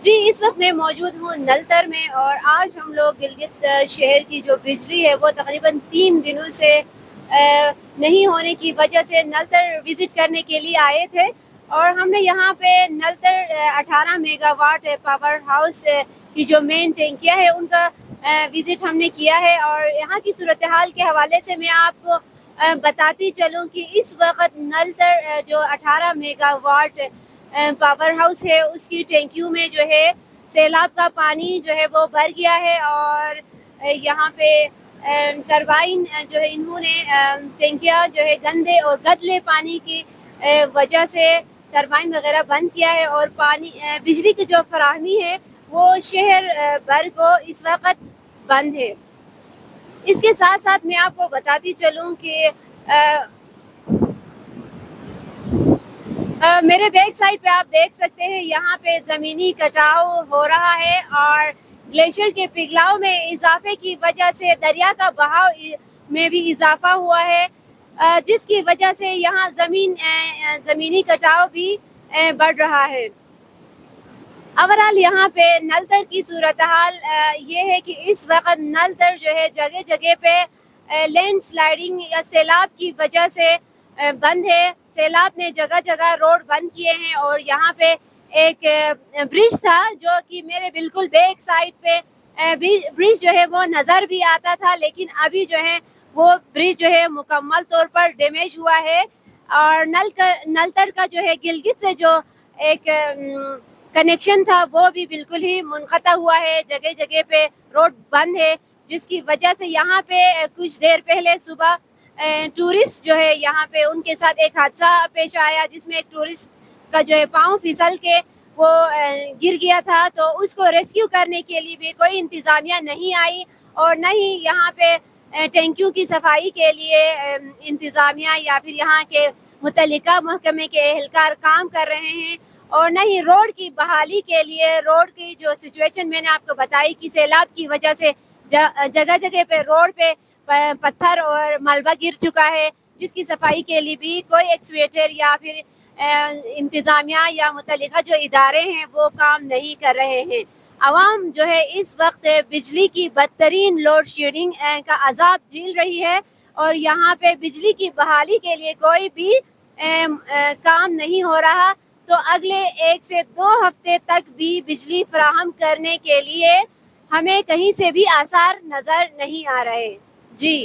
جی اس وقت میں موجود ہوں نلتر میں، اور آج ہم لوگ گلگت شہر کی جو بجلی ہے وہ تقریباً 3 دنوں سے نہیں ہونے کی وجہ سے نلتر وزٹ کرنے کے لیے آئے تھے، اور ہم نے یہاں پہ Naltar 18 mega what power house کی جو مین ٹینکیاں ہے ان کا وزٹ ہم نے کیا ہے، اور یہاں کی صورتحال کے حوالے سے میں آپ کو بتاتی چلوں کہ اس وقت نلتر جو 18 میگا واٹ پاور ہاؤس ہے اس کی ٹینکیوں میں جو ہے سیلاب کا پانی جو ہے وہ بھر گیا ہے، اور یہاں پہ ٹربائن جو ہے انہوں نے ٹینکیاں جو ہے گندے اور گدلے پانی کی وجہ سے ٹربائن وغیرہ بند کیا ہے، اور پانی بجلی کی جو فراہمی ہے وہ شہر بھر کو اس وقت بند ہے۔ اس کے ساتھ ساتھ میں آپ کو بتاتی چلوں کہ میرے بیک سائڈ پہ آپ دیکھ سکتے ہیں یہاں پہ زمینی کٹاؤ ہو رہا ہے، اور گلیشیئر کے پگھلاؤ میں اضافے کی وجہ سے دریا کا بہاؤ میں بھی اضافہ ہوا ہے، جس کی وجہ سے یہاں زمینی کٹاؤ بھی بڑھ رہا ہے۔ اوورال یہاں پہ نلتر کی صورتحال یہ ہے کہ اس وقت نلتر جو ہے جگہ جگہ پہ لینڈ سلائیڈنگ یا سیلاب کی وجہ سے بند ہے۔ سیلاب نے جگہ جگہ روڈ بند کیے ہیں، اور یہاں پہ ایک برج تھا جو کہ میرے بالکل بیک سائڈ پہ برج جو ہے وہ نظر بھی آتا تھا، لیکن ابھی جو ہے وہ برج جو ہے مکمل طور پر ڈیمیج ہوا ہے، اور نلتر کا جو ہے گلگت سے جو ایک کنیکشن تھا وہ بھی بالکل ہی منقطع ہوا ہے۔ جگہ جگہ پہ روڈ بند ہے، جس کی وجہ سے یہاں پہ کچھ دیر پہلے صبح ٹورسٹ جو ہے یہاں پہ ان کے ساتھ ایک حادثہ پیش آیا، جس میں ایک ٹورسٹ کا جو ہے پاؤں پھسل کے وہ گر گیا تھا، تو اس کو ریسکیو کرنے کے لیے بھی کوئی انتظامیہ نہیں آئی، اور نہ ہی یہاں پہ ٹینکیوں کی صفائی کے لیے انتظامیہ یا پھر یہاں کے متعلقہ محکمے کے اہلکار کام کر رہے ہیں، اور نہ ہی روڈ کی بحالی کے لیے روڈ کی جو سچویشن میں نے آپ کو بتائی کہ سیلاب کی وجہ سے جگہ جگہ پہ روڈ پہ پتھر اور ملبہ گر چکا ہے، جس کی صفائی کے لیے بھی کوئی ایکسکیویٹر یا پھر انتظامیہ یا متعلقہ جو ادارے ہیں وہ کام نہیں کر رہے ہیں۔ عوام جو ہے اس وقت بجلی کی بدترین لوڈ شیڈنگ کا عذاب جھیل رہی ہے، اور یہاں پہ بجلی کی بحالی کے لیے کوئی بھی کام نہیں ہو رہا، تو اگلے 1 سے 2 ہفتے تک بھی بجلی فراہم کرنے کے لیے ہمیں کہیں سے بھی آثار نظر نہیں آ رہے۔ جی